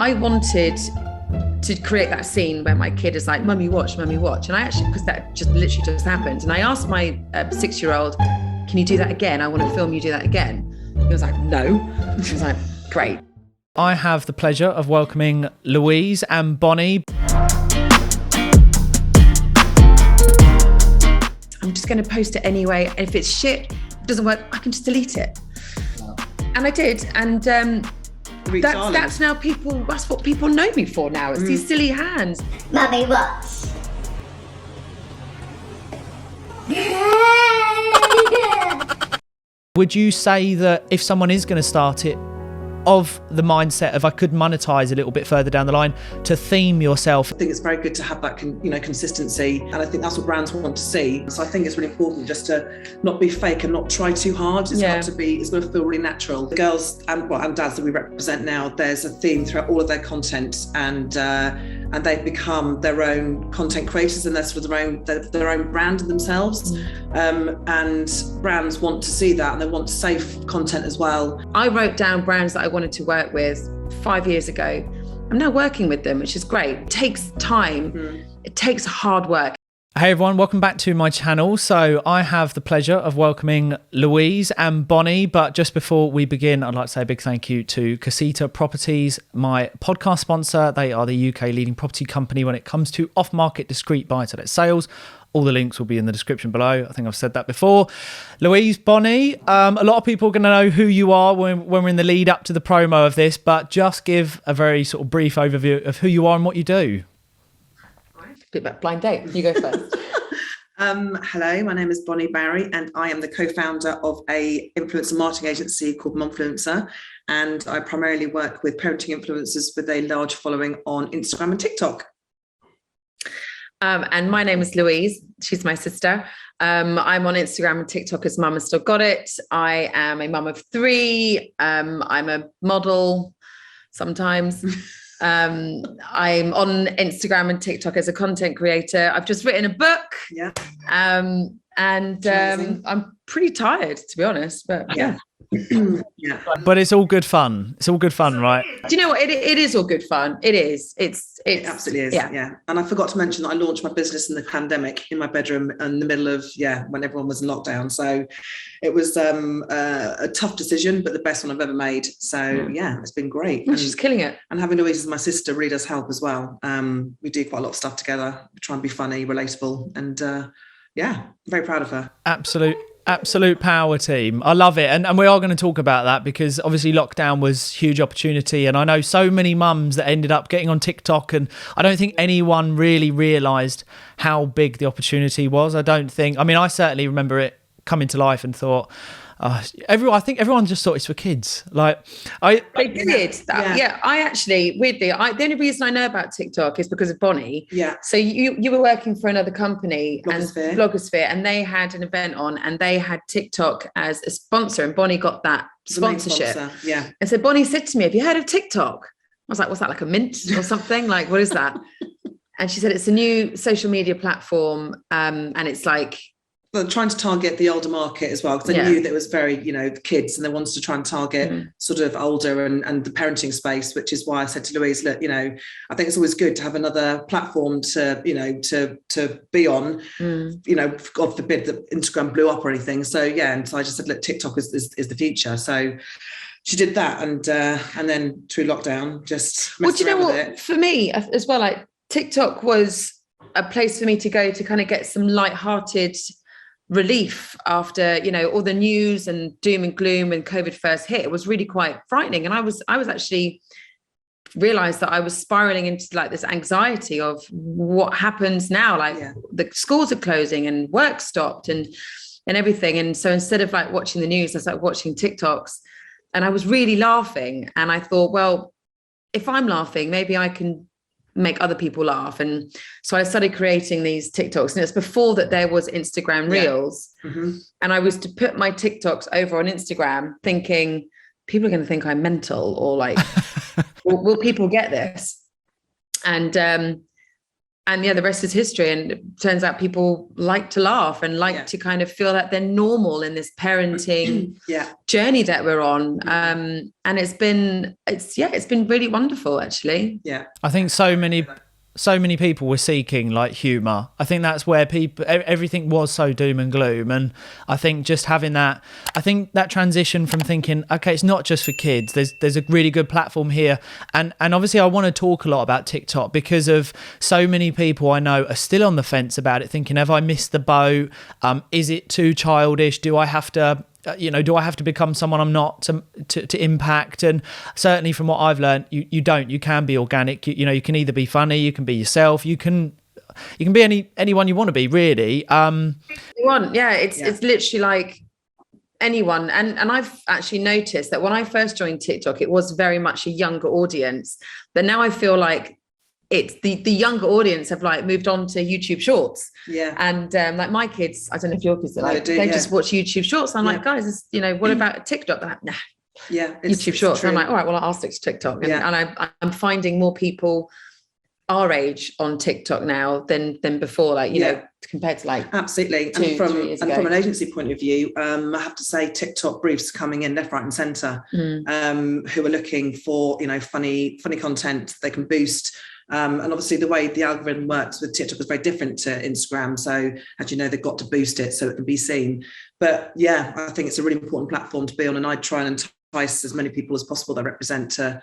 I wanted to create that scene where my kid is like, "Mummy, watch, Mummy, watch." And I actually, because that just literally just happened. And I asked my 6-year-old, "Can you do that again? I want to film you do that again." He was like, "No." I was like, "Great." I have the pleasure of welcoming Louise and Bonnie. I'm just going to post it anyway. And if it's shit, doesn't work, I can just delete it. Wow. And I did. And that's now people, that's what people know me for now. It's these silly hands. Mummy, watch. Would you say that if someone is going to start it, of the mindset of I could monetize a little bit further down the line, to theme yourself? I think it's very good to have that consistency, and I think that's what brands want to see. So I think it's really important just to not be fake and not try too hard. It's got to feel really natural. The girls and dads that we represent now, there's a theme throughout all of their content, and they've become their own content creators, and they're sort of their own brand in themselves. And brands want to see that, and they want safe content as well. I wrote down brands that I wanted to work with 5 years ago. I'm now working with them, which is great. It takes time. It takes hard work. Hey everyone, welcome back to my channel. So I have the pleasure of welcoming Louise and Bonnie, but just before we begin, I'd like to say a big thank you to Casita Properties, my podcast sponsor. They are the UK leading property company when it comes to off-market discreet buy-to-let sales. All the links will be in the description below. I think I've said that before. Louise, Bonnie, a lot of people are going to know who you are when we're in the lead up to the promo of this, but just give a very sort of brief overview of who you are and what you do. Bit about blind date. You go first. Hello, my name is Bonnie Barry, and I am the co-founder of a influencer marketing agency called Monetisation, and I primarily work with parenting influencers with a large following on Instagram and TikTok. And my name is Louise. She's my sister. I'm on Instagram and TikTok as Mama Still Got It. I am a mum of 3. I'm a model sometimes. I'm on Instagram and TikTok as a content creator. I've just written a book. Yeah. And I'm pretty tired, to be honest, but yeah. Yeah. But it's all good fun. It's all good fun, right? Do you know what? It is all good fun. It is. It absolutely is. Yeah. And I forgot to mention that I launched my business in the pandemic in my bedroom in the middle of, when everyone was in lockdown. So it was a tough decision, but the best one I've ever made. So it's been great. And she's killing it. And having Louise as my sister really does help as well. We do quite a lot of stuff together. We try and be funny, relatable, and very proud of her. Absolute power team. I love it. And we are going to talk about that because obviously lockdown was huge opportunity. And I know so many mums that ended up getting on TikTok, and I don't think anyone really realised how big the opportunity was. I certainly remember it coming to life and thought, I think everyone just thought it's for kids. I did that. Yeah. I actually, weirdly, the only reason I know about TikTok is because of Bonnie. Yeah. So you were working for another company, Blogosphere, and they had an event on, and they had TikTok as a sponsor, and Bonnie got that sponsorship. Yeah. And so Bonnie said to me, "Have you heard of TikTok?" I was like, "What's that, like a mint or something? Like, what is that?" And she said, "It's a new social media platform, and it's like." Well, trying to target the older market as well, because I knew that it was very, kids, and they wanted to try and target sort of older and the parenting space, which is why I said to Louise, look, I think it's always good to have another platform to be on, God forbid that Instagram blew up or anything. So, and so I just said, look, TikTok is the future. So she did that. And then through lockdown, just messed around with it. For me as well, like TikTok was a place for me to go to kind of get some lighthearted relief after all the news and doom and gloom when COVID first hit. It was really quite frightening, and I was actually realized that I was spiraling into like this anxiety of what happens now. The schools are closing and work stopped and everything, and so instead of like watching the news, I started watching TikToks, and I was really laughing, and I thought, well, if I'm laughing, maybe I can make other people laugh. And so I started creating these TikToks, and it's before that there was Instagram Reels. And I was to put my TikToks over on Instagram thinking people are going to think I'm mental, or like will people get this? And and the rest is history. And it turns out people like to laugh and like to kind of feel that they're normal in this parenting journey that we're on. And it's been really wonderful, actually. Yeah. I think so many people were seeking like humor. I think that's where everything was so doom and gloom. And I think just having that, transition from thinking, okay, it's not just for kids. There's a really good platform here. And obviously I want to talk a lot about TikTok because of so many people I know are still on the fence about it, thinking, have I missed the boat? Is it too childish? Do I have to become someone I'm not to impact? And certainly from what I've learned, you don't. You can be organic. You can either be funny, you can be yourself, you can be anyone you want to be, really. It's literally like anyone. And I've actually noticed that when I first joined TikTok, it was very much a younger audience. But now I feel like it's the younger audience have like moved on to YouTube Shorts. Yeah. And like my kids, I don't know if your kids are like, they just watch YouTube Shorts. I'm like, guys, what about TikTok? They're like, nah. Yeah. YouTube Shorts. I'm like, all right, well, I'll stick to TikTok. And I'm finding more people our age on TikTok now than before, like, you know, compared to like absolutely. And from an agency point of view, I have to say TikTok briefs coming in left, right, and centre, who are looking for, funny content they can boost. And obviously the way the algorithm works with TikTok is very different to Instagram. So as you know, they've got to boost it so it can be seen. But yeah, I think it's a really important platform to be on. And I try and entice as many people as possible that represent to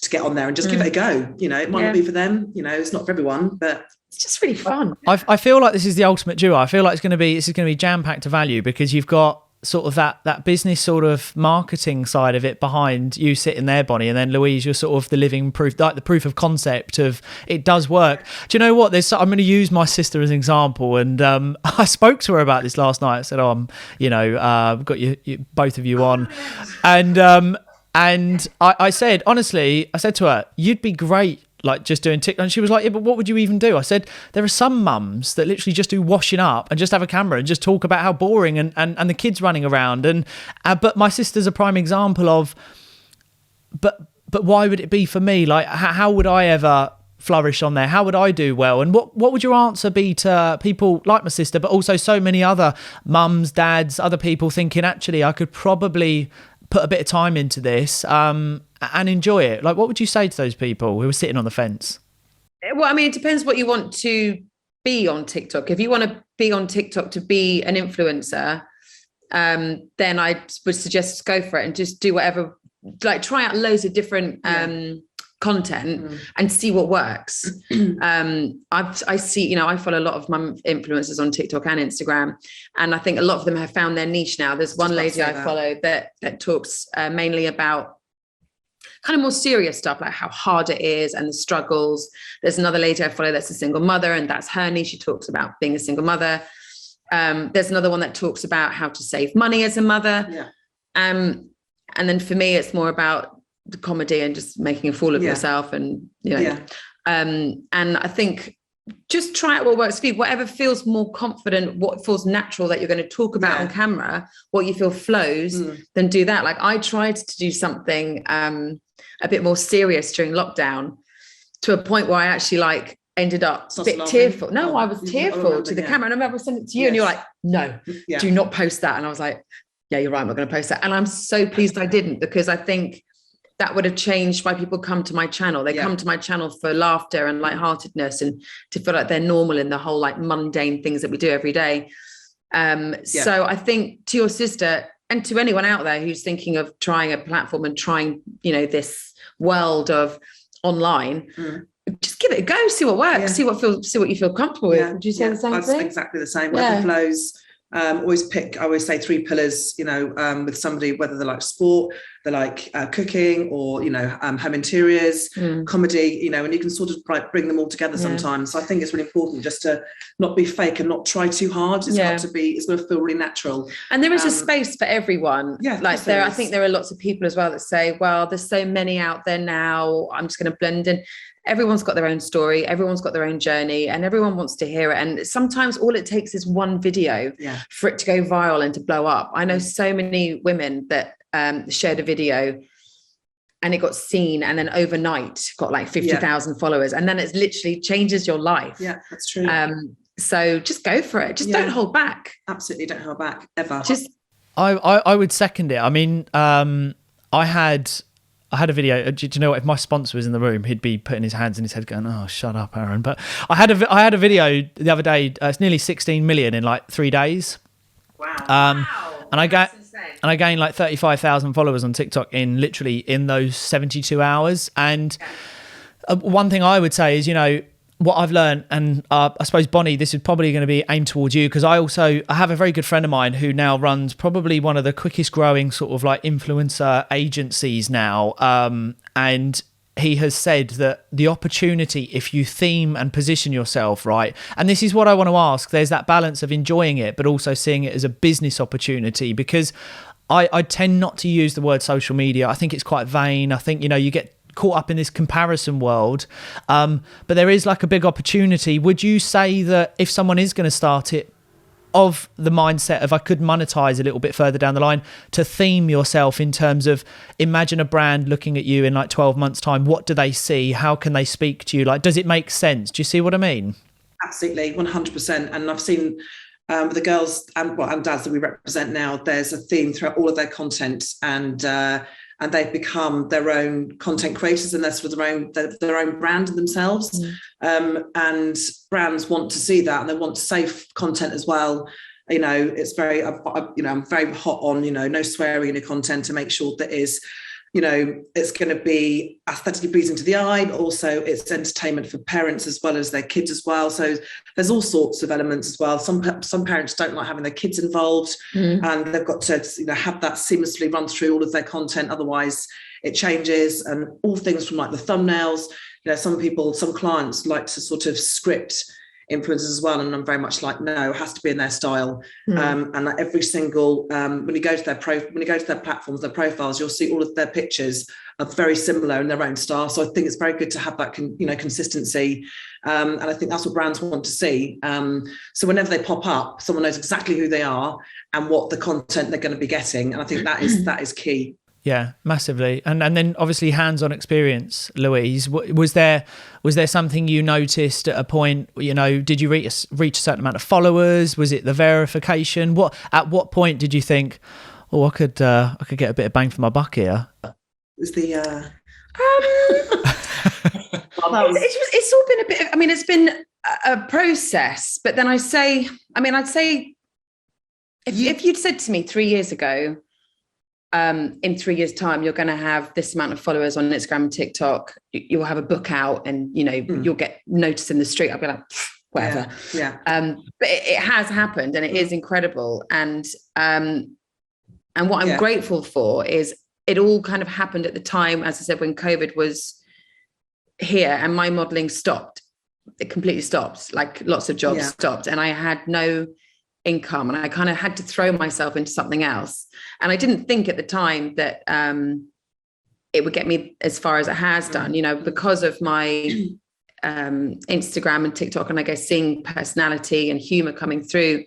get on there and just give it a go. It might not be for them, it's not for everyone, but it's just really fun. I feel like this is the ultimate duo. I feel like this is going to be jam-packed to value because you've got sort of that business sort of marketing side of it behind you sitting there, Bonnie, and then Louise, you're sort of the living proof, like the proof of concept of it does work. Do you know what? I'm going to use my sister as an example, and I spoke to her about this last night. I said, I've got you both of you on, and I said, honestly, I said to her, you'd be great like just doing TikTok. And she was like, yeah, but what would you even do? I said, there are some mums that literally just do washing up and just have a camera and just talk about how boring and the kids running around. And but my sister's a prime example of, but why would it be for me? Like, how would I ever flourish on there? How would I do well? And what would your answer be to people like my sister, but also so many other mums, dads, other people thinking, actually, I could probably put a bit of time into this and enjoy it? Like, what would you say to those people who are sitting on the fence? Well, I mean, it depends what you want to be on TikTok. If you want to be on TikTok to be an influencer, then I would suggest go for it and just do whatever, like try out loads of different content and see what works. I see, I follow a lot of mum influencers on TikTok and Instagram, and I think a lot of them have found their niche now. There's one lady I follow that talks mainly about kind of more serious stuff, like how hard it is and the struggles. There's another lady I follow that's a single mother, and that's her niche. She talks about being a single mother. There's another one that talks about how to save money as a mother. And then for me, it's more about the comedy and just making a fool of yourself, and and I think just try out what works for you, whatever feels more confident, what feels natural that you're going to talk about on camera, what you feel flows, then do that. Like I tried to do something a bit more serious during lockdown, to a point where I actually like ended up a bit tearful. No, I was tearful to the camera, and I remember sending it to you, and you're like, no, do not post that. And I was like, yeah, you're right, I'm not going to post that. And I'm so pleased I didn't, because I think that would have changed why people come to my channel. They come to my channel for laughter and lightheartedness, and to feel like they're normal in the whole like mundane things that we do every day. So I think to your sister and to anyone out there who's thinking of trying a platform and trying, this world of online, just give it a go, see what works, see what you feel comfortable with. Would you say the same thing? Exactly the same. Whatever flows. I always say 3 pillars, with somebody, whether they like sport, they like cooking, or, home interiors, comedy, and you can sort of like bring them all together sometimes. So I think it's really important just to not be fake and not try too hard. It's got to be, it's going to feel really natural. And there is a space for everyone. I think there are lots of people as well that say, well, there's so many out there now, I'm just going to blend in. Everyone's got their own story, everyone's got their oon journey, and everyone wants to hear it. And sometimes all it takes is one video for it to go viral and to blow up. I know so many women that shared a video, and it got seen, and then overnight got like 50,000 followers, and then it literally changes your life. Yeah, that's true. So just go for it. Just don't hold back. Absolutely, don't hold back ever. Just I would second it. I mean, I had a video. Do you know what? If my sponsor was in the room, he'd be putting his hands in his head, going, "Oh, shut up, Aaron." But I had a video the other day. It's nearly 16 million in like 3 days. wow. And I gained like 35,000 followers on TikTok in those 72 hours. And one thing I would say is, what I've learned, and I suppose, Bonnie, this is probably going to be aimed towards you, because I have a very good friend of mine who now runs probably one of the quickest growing sort of like influencer agencies now. And he has said that the opportunity, if you theme and position yourself right, and this is what I want to ask, there's that balance of enjoying it, but also seeing it as a business opportunity, because I tend not to use the word social media. I think it's quite vain. I think, you get caught up in this comparison world, but there is like a big opportunity. Would you say that if someone is going to start it, of the mindset of I could monetize a little bit further down the line, to theme yourself in terms of, imagine a brand looking at you in like 12 months time, what do they see? How can they speak to you? Like, does it make sense? Do you see what I mean? Absolutely, 100%. And I've seen the girls and dads that we represent now, there's a theme throughout all of their content, and they've become their own content creators, and they're sort of their own brand themselves. And brands want to see that, and they want safe content as well. It's very, I'm very hot on, no swearing in your content, to make sure that it's going to be aesthetically pleasing to the eye, but also it's entertainment for parents as well as their kids as well. So there's all sorts of elements as well. Some parents don't like having their kids involved, and they've got to have that seamlessly run through all of their content. Otherwise, it changes, and all things from like the thumbnails. Some clients like to sort of script influencers as well, and I'm very much like, no, it has to be in their style. And like every single when you go to their platforms, their profiles, you'll see all of their pictures are very similar in their own style. So I think it's very good to have that consistency, and I think that's what brands want to see. So whenever they pop up, someone knows exactly who they are and what the content they're going to be getting, and I think that is key. Yeah, massively. And then obviously hands-on experience, Louise. Was there something you noticed at a point, did you reach a certain amount of followers? Was it the verification? At what point did you think, I could get a bit of bang for my buck here? It was the it's all been a bit of, it's been a process, but then I'd say if you'd said to me 3 years ago, in 3 years' time, you're going to have this amount of followers on Instagram and TikTok, you'll have a book out, and you'll get noticed in the street, I'll be like, whatever. Yeah. But it has happened, and it is incredible. And what I'm grateful for is it all kind of happened at the time, as I said, when COVID was here and my modeling stopped. It completely stopped. Like lots of jobs stopped, and I had no income, and I kind of had to throw myself into something else. And I didn't think at the time that it would get me as far as it has done, because of my Instagram and TikTok, and I guess seeing personality and humor coming through.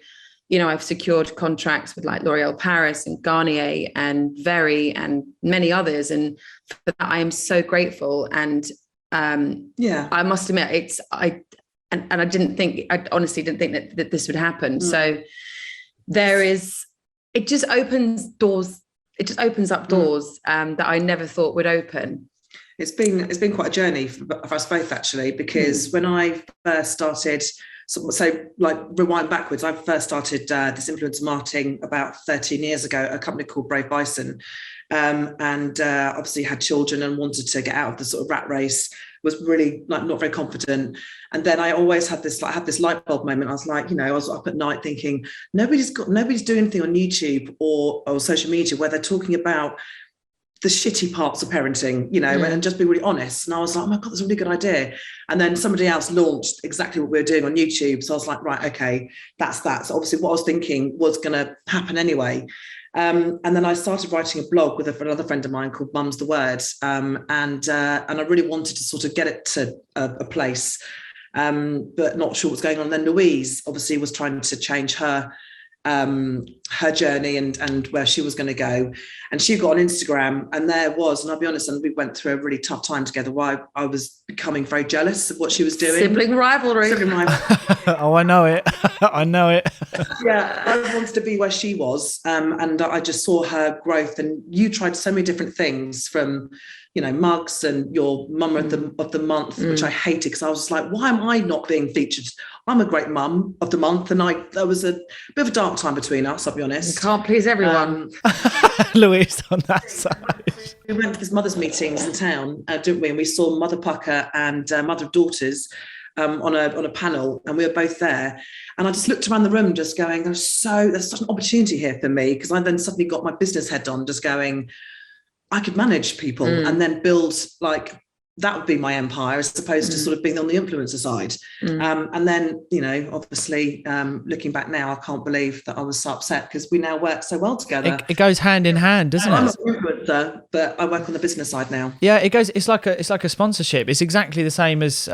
I've secured contracts with like L'Oreal Paris and Garnier and Very and many others, and for that I am so grateful. And I must admit, I honestly didn't think that this would happen. So it just opens doors. It just opens up doors that I never thought would open. It's been quite a journey for us both, actually, because when I first started, so like rewind backwards, I first started this influencer marketing about 13 years ago at a company called Brave Bison, and obviously had children and wanted to get out of the sort of rat race. Was really like not very confident, and then I always had this light bulb moment. I was like, I was up at night thinking nobody's doing anything on YouTube or social media where they're talking about the shitty parts of parenting, and just be really honest. And I was like, oh my God, that's a really good idea. And then somebody else launched exactly what we were doing on YouTube. So I was like, right, okay, that's that. So obviously what I was thinking was going to happen anyway. And then I started writing a blog with another friend of mine called Mum's the Word. And I really wanted to sort of get it to a place, but not sure what's going on. And then Louise obviously was trying to change her her journey and where she was going to go. And she got on Instagram, and there was, and I'll be honest, and we went through a really tough time together where I was becoming very jealous of what she was doing. Sibling rivalry. Oh, I know it. I know it. Yeah, I wanted to be where she was. And I just saw her growth. And you tried so many different things, from, you know, mugs and your mum of the month, which I hated, because I was just like, why am I not being featured? I'm a great mum of the month. And there was a bit of a dark time between us, I'll be honest. You can't please everyone. Louise on that side. We went to this mothers' meetings in town, didn't we? And we saw Mother Pucker and Mother of Daughters on a panel, and we were both there. And I just looked around the room just going, there's such an opportunity here for me, because I then suddenly got my business head on, just going, I could manage people and then build, like, that would be my empire, as opposed to sort of being on the influencer side. And then, you know, obviously, looking back now, I can't believe that I was so upset, because we now work so well together. It goes hand in hand, doesn't it? I'm not an influencer, but I work on the business side now. Yeah, it goes. It's like a sponsorship. It's exactly the same as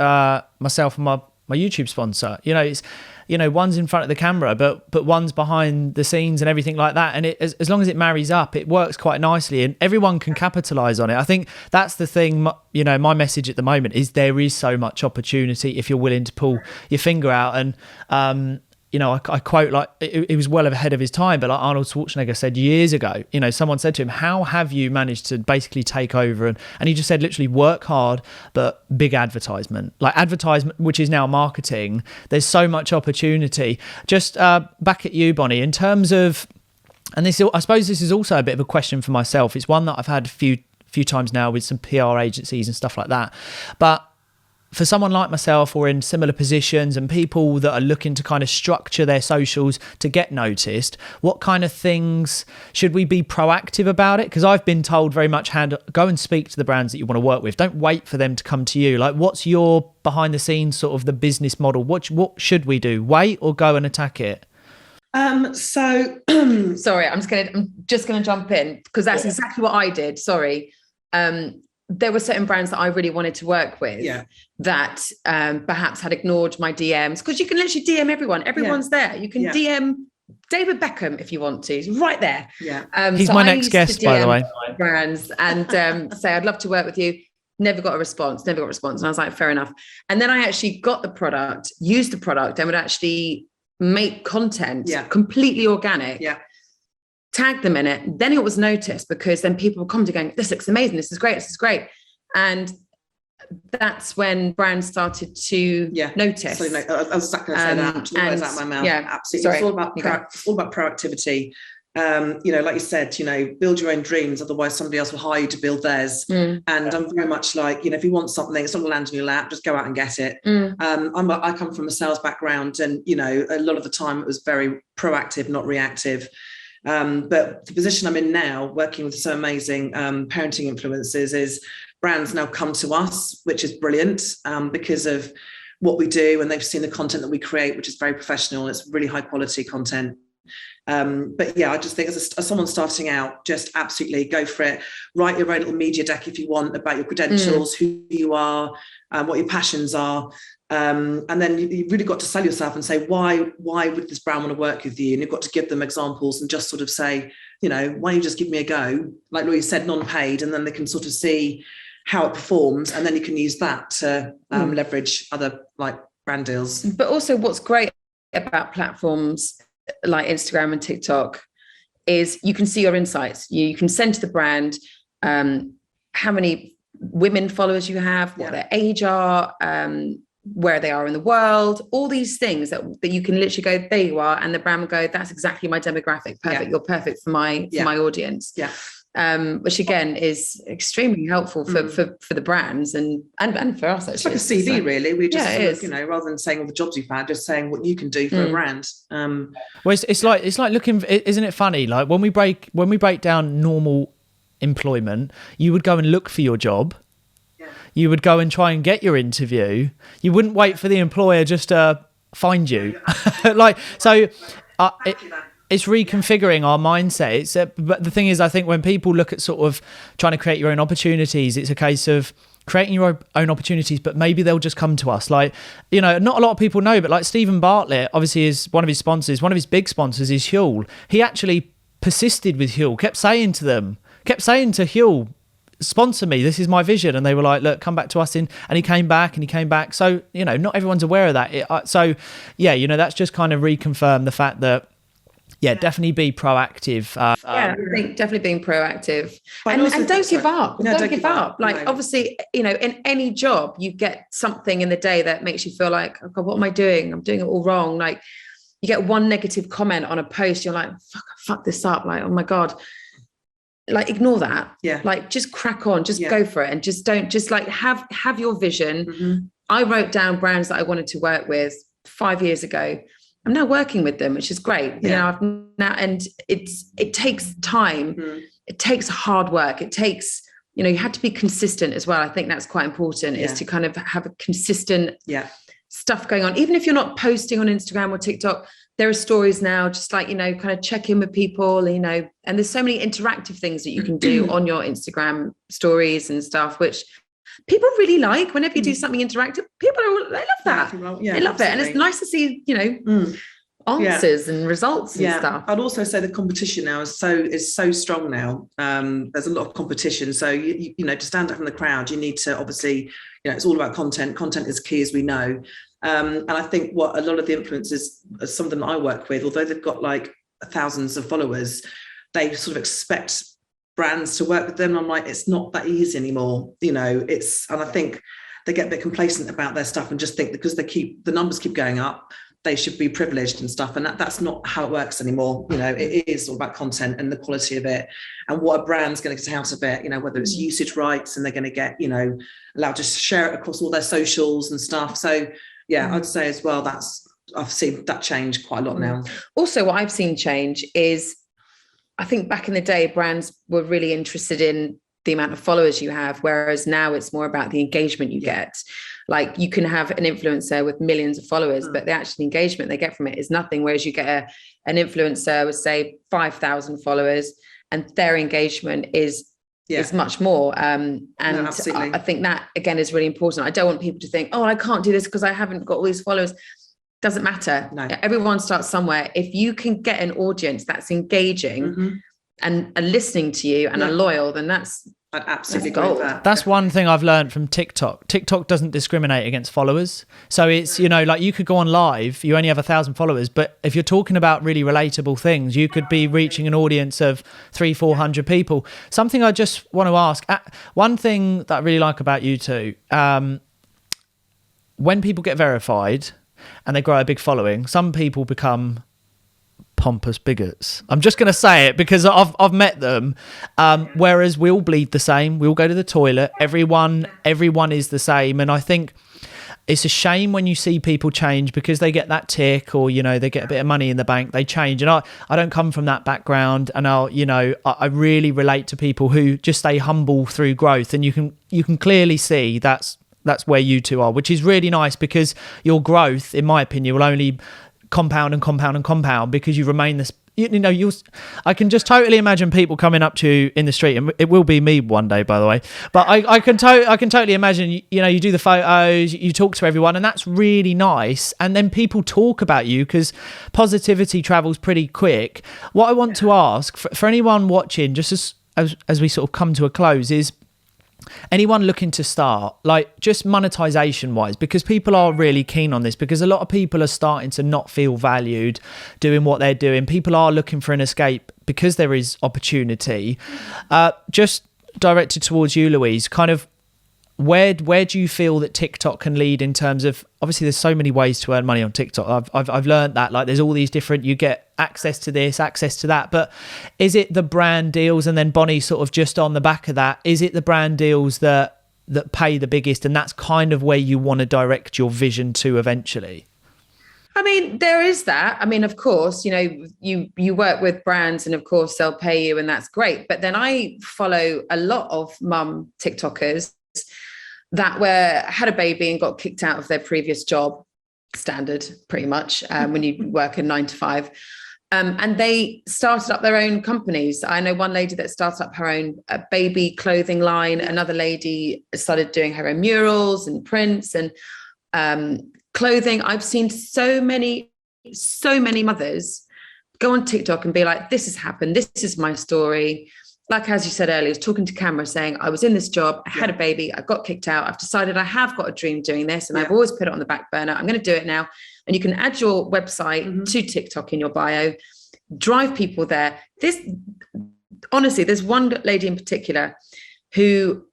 myself and my YouTube sponsor. You know, it's, you know, one's in front of the camera, but one's behind the scenes and everything like that. And as long as it marries up, it works quite nicely, and everyone can capitalize on it. I think that's the thing. You know, my message at the moment is there is so much opportunity if you're willing to pull your finger out. And you know, I quote, like, it was well ahead of his time, but like Arnold Schwarzenegger said years ago, you know, someone said to him, how have you managed to basically take over? And he just said, literally, work hard, but big advertisement, like advertisement, which is now marketing. There's so much opportunity. Just back at you, Bonnie, in terms of, and this, I suppose this is also a bit of a question for myself. It's one that I've had a few times now with some PR agencies and stuff like that. But for someone like myself, or in similar positions, and people that are looking to kind of structure their socials to get noticed, what kind of things should we be proactive about it? Because I've been told very much, go and speak to the brands that you want to work with. Don't wait for them to come to you. Like, what's your behind the scenes sort of the business model? What should we do? Wait or go and attack it? Sorry, I'm just gonna jump in, because that's exactly what I did. Sorry. There were certain brands that I really wanted to work with that perhaps had ignored my DMs, because you can literally DM everyone. Everyone's there. You can DM David Beckham if you want to. He's right there. He's my next guest, by the way. Brands and say, I'd love to work with you. Never got a response. And I was like, fair enough. And then I actually got the product, used the product, and would actually make content completely organic. Tag them in it. Then it was noticed, because then people were commenting going, this looks amazing, this is great. And that's when brands started to notice. So, I was exactly going to say that. The words out of my mouth. Absolutely. Sorry. It's all about proactivity. You know, like you said, you know, build your own dreams, otherwise somebody else will hire you to build theirs. And I'm very much like, you know, if you want something, it's not going to land in your lap, just go out and get it. I come from a sales background, and, you know, a lot of the time it was very proactive, not reactive. But the position I'm in now, working with some amazing parenting influencers, is brands now come to us, which is brilliant, because of what we do, and they've seen the content that we create, which is very professional. It's really high quality content. But yeah, I just think as someone starting out, just absolutely go for it. Write your own little media deck if you want, about your credentials, who you are, what your passions are. And then you really got to sell yourself and say, why would this brand want to work with you? And you've got to give them examples and just sort of say, you know, why don't you just give me a go? Like Louise said, non-paid, and then they can sort of see how it performs. And then you can use that to leverage other like brand deals. But also what's great about platforms like Instagram and TikTok is you can see your insights. You can send to the brand how many women followers you have, what their age are, where they are in the world, all these things that you can literally go, there you are, and the brand will go, that's exactly my demographic. Perfect. You're perfect for my audience. Which again is extremely helpful for the brands and for us. Actually, it's like a CV, really. We just sort of, you know, rather than saying all the jobs you've had, just saying what you can do for a brand. Well, it's like looking. Isn't it funny? Like when we break down normal employment, you would go and look for your job. You would go and try and get your interview. You wouldn't wait for the employer just to find you. It's reconfiguring our mindset. But the thing is, I think when people look at sort of trying to create your own opportunities, it's a case of creating your own opportunities, but maybe they'll just come to us. Like, you know, not a lot of people know, but like Stephen Bartlett, obviously, is one of his sponsors. One of his big sponsors is Huel. He actually persisted with Huel, kept saying to Huel, sponsor me, this is my vision. And they were like, look, come back to us and he came back. So, you know, not everyone's aware of that. So yeah, you know, that's just kind of reconfirmed the fact that, yeah, definitely be proactive. I think definitely being proactive and don't give up. No, don't give up. Like, obviously, you know, in any job, you get something in the day that makes you feel like, oh God, what am I doing? I'm doing it all wrong. Like, you get one negative comment on a post, you're like, fuck this up. Like, oh my God. Like, ignore that. Yeah. Like, just crack on, just go for it. And just don't, just like have your vision. Mm-hmm. I wrote down brands that I wanted to work with 5 years ago. I'm now working with them, which is great. You know, and it takes time. Mm-hmm. It takes hard work. It takes, you know, you have to be consistent as well. I think that's quite important, is to kind of have a consistent stuff going on. Even if you're not posting on Instagram or TikTok, there are stories now, just like, you know, kind of check in with people, you know, and there's so many interactive things that you can do on your Instagram stories and stuff, which people really like. Whenever you do something interactive, they love that. They love it. And it's nice to see, you know, answers and results and stuff. I'd also say the competition now is so strong now. There's a lot of competition. So, you know, to stand out from the crowd, you need to obviously, you know, it's all about content. Content is key, as we know. And I think what a lot of the influencers, some of them I work with, although they've got like thousands of followers, they sort of expect brands to work with them. I'm like, it's not that easy anymore. You know, and I think they get a bit complacent about their stuff and just think because the numbers keep going up, they should be privileged and stuff. And that's not how it works anymore. You know, it is all about content and the quality of it and what a brand's going to get out of it, you know, whether it's usage rights and they're going to get, you know, allowed to share it across all their socials and stuff. So yeah, I'd say as well, I've seen that change quite a lot now. Also, what I've seen change is, I think back in the day, brands were really interested in the amount of followers you have, whereas now it's more about the engagement you get. Like, you can have an influencer with millions of followers, but the actual engagement they get from it is nothing. Whereas you get an influencer with, say, 5,000 followers, and their engagement is much more. I think that, again, is really important. I don't want people to think, oh, I can't do this because I haven't got all these followers. Doesn't matter. No. Everyone starts somewhere. If you can get an audience that's engaging and listening to you and are loyal, then I'd absolutely agree with that. That's one thing I've learned from TikTok. TikTok doesn't discriminate against followers. So it's, you know, like, you could go on live, you only have 1,000 followers, but if you're talking about really relatable things, you could be reaching an audience of 300-400 people. Something I just want to ask, one thing that I really like about you two, when people get verified and they grow a big following, some people become pompous bigots. I'm just going to say it because I've met them. Whereas we all bleed the same. We all go to the toilet. Everyone is the same. And I think it's a shame when you see people change because they get that tick, or, you know, they get a bit of money in the bank, they change. And I don't come from that background, and I really relate to people who just stay humble through growth. And you can clearly see that's where you two are, which is really nice, because your growth, in my opinion, will only compound and compound and compound because you remain this. I can just totally imagine people coming up to you in the street, and it will be me one day, by the way. But I can totally imagine. You know, you do the photos, you talk to everyone, and that's really nice. And then people talk about you because positivity travels pretty quick. What I want to ask for anyone watching, just as we sort of come to a close, is anyone looking to start, like, just monetization wise, because people are really keen on this, because a lot of people are starting to not feel valued doing what they're doing. People are looking for an escape because there is opportunity. Just directed towards you, Louise, kind of where do you feel that TikTok can lead in terms of, obviously there's so many ways to earn money on TikTok. I've learned that, like, there's all these different, you get access to this, access to that, but is it the brand deals? And then Bonnie, sort of just on the back of that, is it the brand deals that pay the biggest, and that's kind of where you want to direct your vision to eventually? I mean, there is that. I mean, of course, you know, you work with brands and of course they'll pay you, and that's great. But then I follow a lot of mum TikTokers that had a baby and got kicked out of their previous job, standard pretty much, when you work a 9 to 5. And they started up their own companies. I know one lady that started up her own baby clothing line. Another lady started doing her own murals and prints and clothing. I've seen so many mothers go on TikTok and be like, this has happened. This is my story. Like, as you said earlier, I was talking to camera saying, I was in this job, I had a baby, I got kicked out. I've decided I have got a dream doing this, and I've always put it on the back burner. I'm going to do it now. And you can add your website to TikTok in your bio, drive people there. Honestly, there's one lady in particular who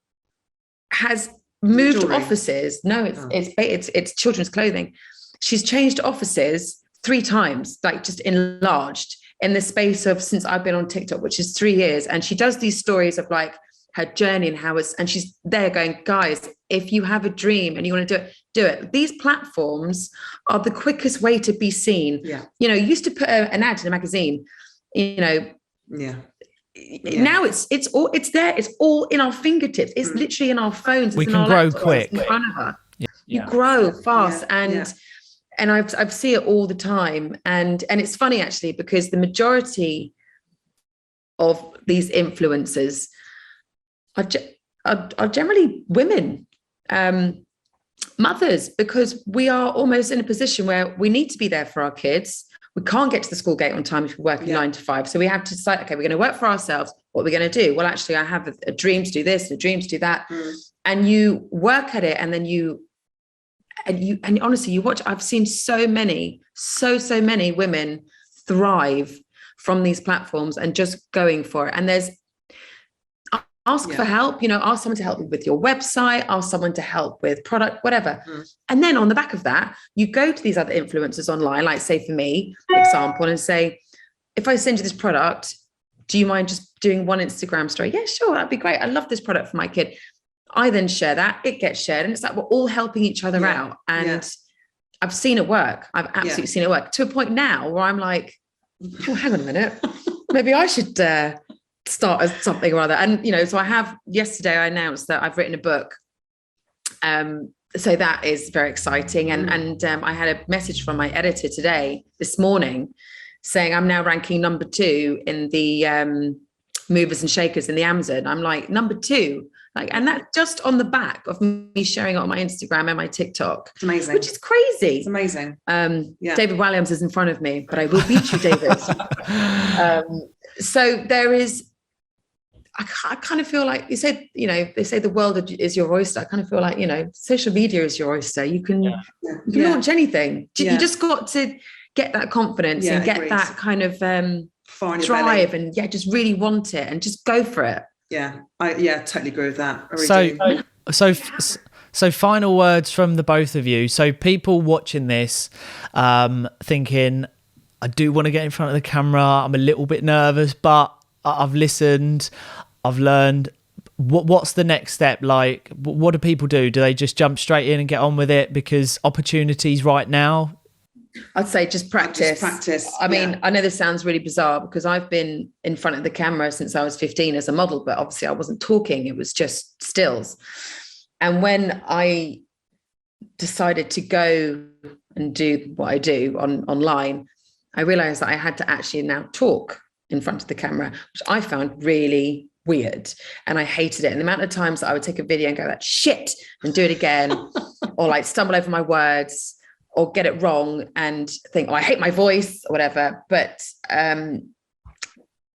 has moved offices. No, it's children's clothing. She's changed offices 3 times, like just enlarged in the space of since I've been on TikTok, which is 3 years. And she does these stories of like her journey and how and she's there going, guys, if you have a dream and you want to do it. These platforms are the quickest way to be seen. Yeah. You know, you used to put an ad in a magazine, you know. Yeah. Now it's there. It's all in our fingertips. It's literally in our phones. We can grow quick. In front of her. You grow fast. And I see it all the time. And it's funny actually, because the majority of these influencers are generally women, mothers, because we are almost in a position where we need to be there for our kids. We can't get to the school gate on time if we're working 9 to 5. So we have to decide, okay, we're going to work for ourselves. What are we going to do? Well, actually, I have a dream to do this, and a dream to do that. And you work at it, and then and honestly, you watch. I've seen so many women thrive from these platforms and just going for it. And there's ask for help, ask someone to help you with your website, ask someone to help with product, whatever. And then on the back of that, you go to these other influencers online, like say for me, for example, and say, if I send you this product, do you mind just doing one Instagram story? Yeah, sure, that'd be great. I love this product for my kid. I then share that, it gets shared, and it's like we're all helping each other out. And I've seen it work. I've absolutely seen it work to a point now where I'm like, oh, hang on a minute, maybe I should start as something or other. And so yesterday I announced that I've written a book, so that is very exciting. And I had a message from my editor this morning saying I'm now ranking number 2 in the movers and shakers in the Amazon. I'm like, number 2, and that just on the back of me sharing it on my Instagram and my TikTok. It's amazing, which is crazy. It's amazing. David Walliams is in front of me, but I will beat you, David. So there is, I kind of feel like they say the world is your oyster. I kind of feel like, social media is your oyster. You can launch anything. You just got to get that confidence and get that kind of drive and just really want it and just go for it. I totally agree with that. Really so final words from the both of you. So people watching this thinking, I do want to get in front of the camera, I'm a little bit nervous, but I've listened, I've learned. What's the next step? Like, what do people do? Do they just jump straight in and get on with it because opportunities right now? I'd say just practice. I mean, I know this sounds really bizarre because I've been in front of the camera since I was 15 as a model, but obviously I wasn't talking. It was just stills. And when I decided to go and do what I do online, I realized that I had to actually now talk in front of the camera, which I found really weird. And I hated it. And the amount of times that I would take a video and go like, shit, and do it again, or like stumble over my words, or get it wrong and think, I hate my voice or whatever. But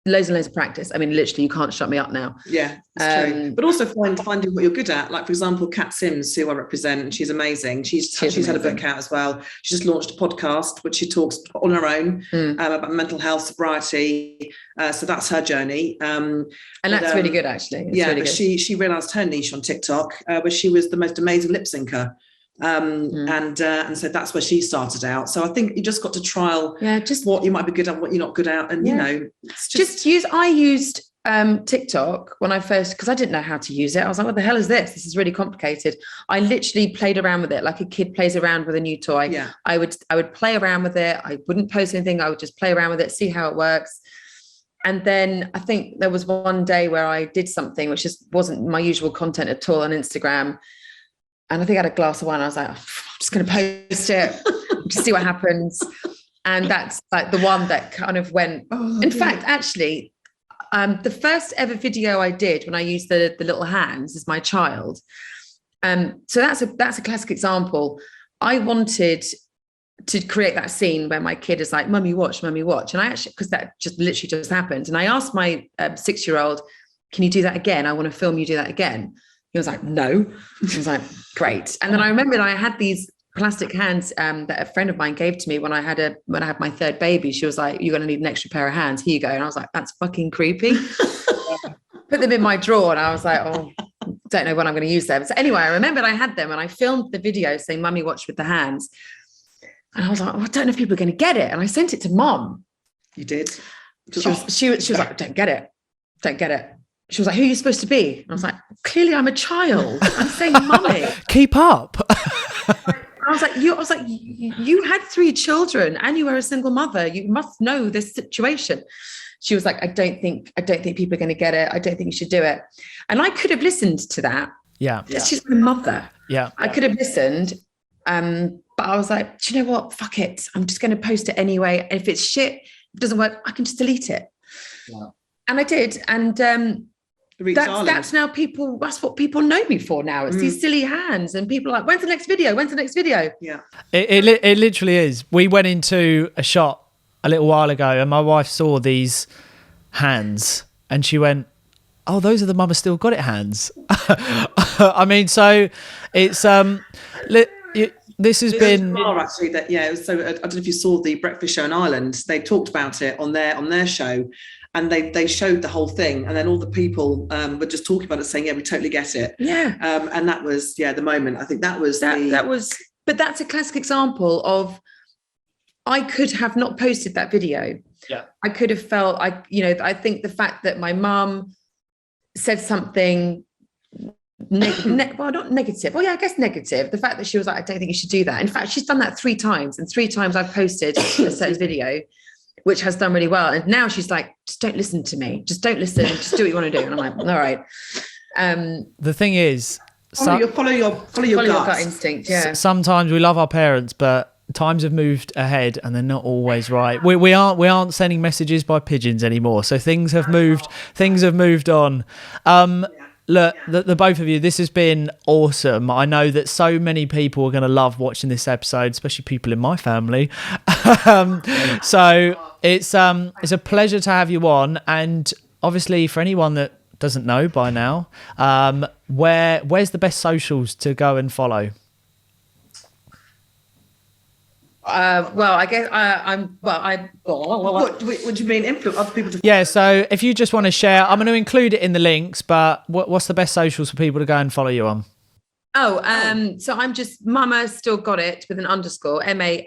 loads and loads of practice. I mean, literally, you can't shut me up now. Yeah, it's true. But also finding what you're good at. Like, for example, Kat Sims, who I represent, and she's amazing. She's had a book out as well. She just launched a podcast, which she talks on her own about mental health, sobriety. So that's her journey. And that's really good, actually. It's really but good. she realised her niche on TikTok, where she was the most amazing lip syncer. And so that's where she started out. So I think you just got to trial just what you might be good at, what you're not good at, and I used TikTok when I first, because I didn't know how to use it. I was like, what the hell is this? This is really complicated. I literally played around with it like a kid plays around with a new toy. I would play around with it. I wouldn't post anything. I would just play around with it, see how it works. And then I think there was one day where I did something which just wasn't my usual content at all on Instagram. And I think I had a glass of wine. I was like, I'm just going to post it, just see what happens. And that's like the one that kind of went, in fact, actually, the first ever video I did when I used the little hands as my child. So that's a classic example. I wanted to create that scene where my kid is like, mummy watch. And I actually, because that just literally just happened. And I asked my 6-year-old, can you do that again? I want to film you do that again. He was like, no. I was like, great. And then I remembered I had these plastic hands that a friend of mine gave to me when I had my third baby. She was like, you're going to need an extra pair of hands. Here you go. And I was like, that's fucking creepy. Put them in my drawer. And I was like, oh, don't know when I'm going to use them. So anyway, I remembered I had them and I filmed the video saying, mummy watch with the hands. And I was like, I don't know if people are going to get it. And I sent it to mom. You did? She was like, don't get it. She was like, who are you supposed to be? And I was like, clearly I'm a child. I'm saying mummy. Keep up. I was like, you had 3 children and you were a single mother. You must know this situation. She was like, I don't think people are going to get it. I don't think you should do it. And I could have listened to that. Yeah. She's my mother. Yeah. I could have listened. But I was like, do you know what? Fuck it. I'm just going to post it anyway. If it's shit, if it doesn't work, I can just delete it. Yeah. And I did. And that's now that's what people know me for now. It's these silly hands, and people are like, when's the next video? Yeah. It literally is. We went into a shop a little while ago and my wife saw these hands and she went, oh, those are the Mama Still Got It hands. I mean, so it's this has been actually that so I don't know if you saw the breakfast show in Ireland. They talked about it on their show. And they showed the whole thing, and then all the people were just talking about it, saying, "Yeah, we totally get it." Yeah. And that was the moment. I think that was. But that's a classic example of I could have not posted that video. Yeah. I could have felt I think the fact that my mum said something well, not negative. Well, yeah, I guess negative. The fact that she was like, I don't think you should do that. In fact, she's done that 3 times, and 3 times I've posted a certain video, which has done really well. And now she's like, just don't listen to me. Just don't listen. Just do what you want to do. And I'm like, all right. The thing is, follow your gut instinct. Yeah. Sometimes we love our parents, but times have moved ahead and they're not always right. We aren't sending messages by pigeons anymore. So things have moved. Things have moved on. Look, the both of you, this has been awesome. I know that so many people are going to love watching this episode, especially people in my family. So it's a pleasure to have you on. And obviously, for anyone that doesn't know by now, where's the best socials to go and follow? Well, I guess What do you mean? Influence other people to? Yeah. So if you just want to share, I'm going to include it in the links. But what's the best socials for people to go and follow you on? So I'm just Mama Still Got It with an underscore, MAMA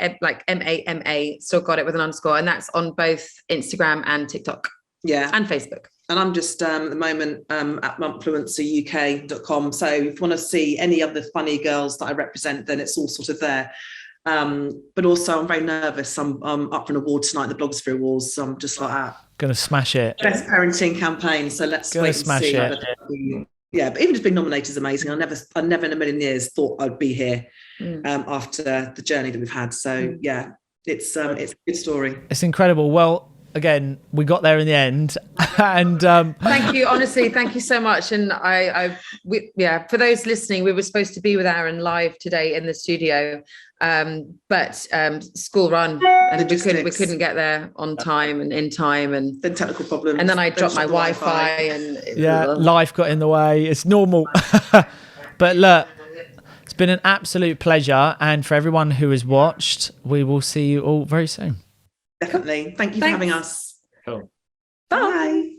Still Got It with an underscore, and that's on both Instagram and TikTok. Yeah, and Facebook. And I'm just at the moment at mumpfluenceruk.com. So if you want to see any of the funny girls that I represent, then it's all sort of there. But also I'm very nervous. I'm up for an award tonight, the Blogosphere Awards. So I'm just like that. Gonna smash it. Best parenting campaign. So let's wait and see. Yeah, but even just being nominated is amazing. I never in a million years thought I'd be here after the journey that we've had. So yeah, it's a good story. It's incredible. Well, again, we got there in the end. And thank you, honestly, thank you so much. And for those listening, we were supposed to be with Aaron live today in the studio, but school run, and we couldn't get there on time and in time, and then technical problems, and then I dropped my Wi-Fi and life got in the way. It's normal. But look, it's been an absolute pleasure, and for everyone who has watched, we will see you all very soon. Definitely. Thank you for having us. Cool. Bye.